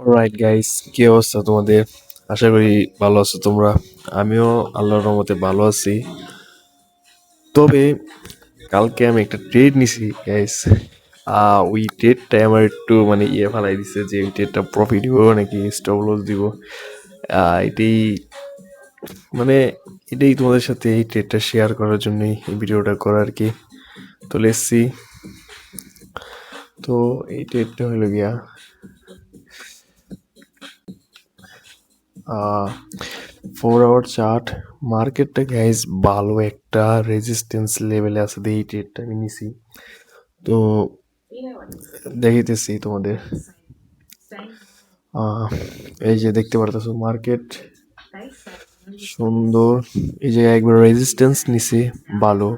Alright guys, কি অবস্থা তোমাদের? আশা করি ভালো আছো তোমরা। আমিও আল্লাহর রহমতে ভালো আছি। তবে কালকে আমি একটা ট্রেড নিছি গাইস। ওই ট্রেডটা আমার একটু ফেলাই দিছে যে ওই ট্রেডটা প্রফিট দিব নাকি স্টপ লস দিব। এটাই মানে এটাই তোমাদের সাথে এই ট্রেডটা শেয়ার করার জন্যই এই ভিডিওটা করা আর কি। তো লেটস সি। তো এই ট্রেডটা হলো গিয়া 4 আওয়ার চার্ট। মার্কেটটা গাইজ ভালো একটা রেজিস্ট্যান্স লেভেলে আছে, এই ট্রেডটা আমি নিছি। তো দেখাইতেছি তোমাদের। এই যে দেখতে পারতেছো মার্কেট সুন্দর, এই জায়গায় একবার রেজিস্ট্যান্স নিছে ভালো,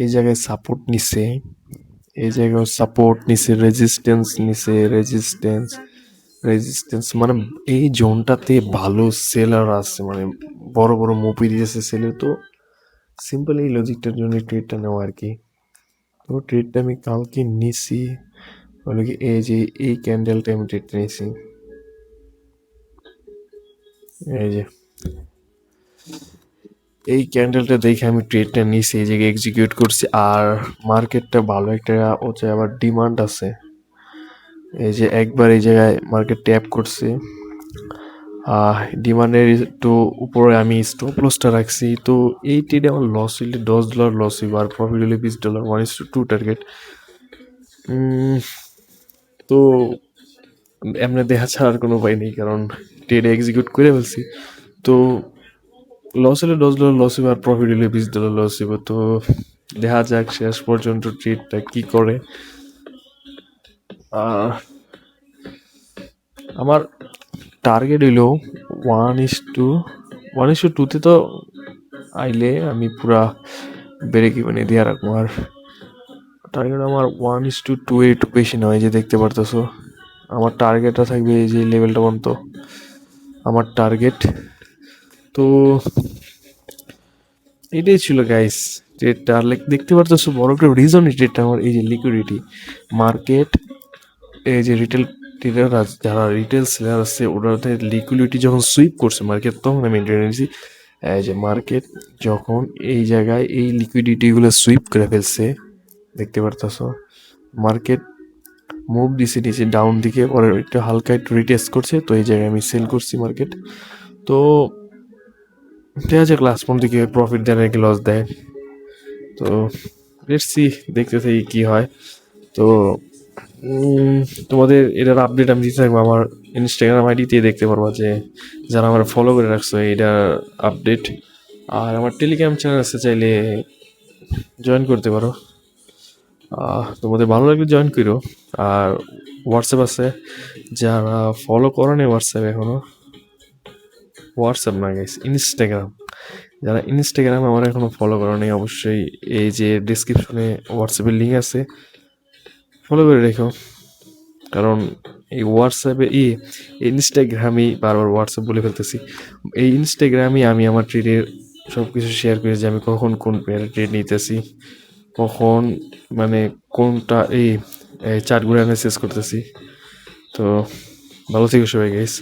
এই জায়গায় সাপোর্ট নিছে, এই জায়গায় সাপোর্ট নিছে, রেজিস্ট্যান্স নিছে, রেজিস্ট্যান্স রেজিস্ট্যান্স মানে এই জোনটাতে ভালো সেলার আছে, বড় বড় মুভি দিয়েছে সেলে। তো সিম্পল এই লজিকটার জন্য ট্রেডটা নেওয়া আর কি। তো ট্রেডটা আমি কালকে নিছি হলো কি, এই যে এই ক্যান্ডেলটা আমি ট্রেডটা নিছি। এই যে এই ক্যান্ডেলটা দেখে আমি ট্রেডটা নিছি, এই জায়গায় এক্সিকিউট করছি। আর মার্কেটটা ভালো একটা হচ্ছে, আবার ডিমান্ড আছে। এই যে একবার এই জায়গায় মার্কেট ট্যাপ করছে, ডিমান্ডের একটু উপরে আমি স্টপ লসটা রাখছি। তো এই ট্রেডে আমার লস হইলে $10 লস হইব, আর প্রফিট হইলে $20, 1:2 টার্গেট। তো এমনি দেখা ছাড়ার কোনো উপায় নেই, কারণ ট্রেডে এক্সিকিউট করে ফেলছি। তো লস হলে $10 লস হইব, আর প্রফিট হলে $20 লস হইব। তো দেখা যাক শেষ পর্যন্ত ট্রেডটা কি করে। আমার টার্গেট হইল 1:2 তো আইলে আমি পুরা বেড়ে কি দিয়ে রাখবো। আর টার্গেট আমার 1:2 এর একটু বেশি নয়, যে দেখতে পারতেছো আমার টার্গেটটা থাকবে এই যে লেভেলটা পর্যন্ত আমার টার্গেট। তো এটাই ছিল গাইস ট্রেডটা। দেখতে পারতেছো বড় একটা রিজন এই ট্রেডটা আমার, এই যে লিকুইডিটি মার্কেট, এই যে রিটেল ট্রেডার যারা রিটেল সেলার আছে ওদের লিকুইডিটি যখন সুইপ করছে মার্কেট, তখন আমি এন্ট্রি নিয়েছি। এই যে মার্কেট যখন এই জায়গায় এই লিকুইডিটিগুলো সুইপ করে ফেলছে, দেখতে পারতেছো মার্কেট মুভ দিছে নিচে ডাউন দিকে, পরে একটু হালকা একটু রিটেস্ট করছে। তো এই জায়গায় আমি সেল করছি মার্কেট। তো দেখা যাক লাস্ট পর্যন্ত দিকে প্রফিট দেয় নাকি লস দেয়। তো লেটস সি, দেখতে থাকি কি হয়। তো তোমাদের এটার আপডেট আমি দিতে থাকবো আমার ইনস্টাগ্রাম আইডিতে, দেখতে পারবা যে যারা আমার ফলো করে রাখছো এটার আপডেট। আর আমার টেলিগ্রাম চ্যানেল আছে, চাইলে জয়েন করতে পারো। তোমাদের ভালো লাগলে জয়েন করো। আর হোয়াটসঅ্যাপ আছে, যারা ফলো করো নি হোয়াটসঅ্যাপ এখনো, হোয়াটসঅ্যাপ না গাইস, ইনস্টাগ্রাম। যারা ইনস্টাগ্রাম আমার এখনো ফলো করো নি, অবশ্যই এই যে ডিসক্রিপশনে হোয়াটসঅ্যাপের লিঙ্ক আছে, ফলো করে রেখো। কারণ এই হোয়াটসঅ্যাপে ইনস্টাগ্রামই, বারবার হোয়াটসঅ্যাপ বলে ফেলতেছি, এই ইনস্টাগ্রামই আমি আমার ট্রেডের সব কিছু শেয়ার করি, যে আমি কখন কোন পেয়ারে ট্রেড নিতেছি, কখন কোনটা এই চার্টগুলো অ্যানালাইসিস করতেছি। তো ভালো থেকো সবাই গাইস।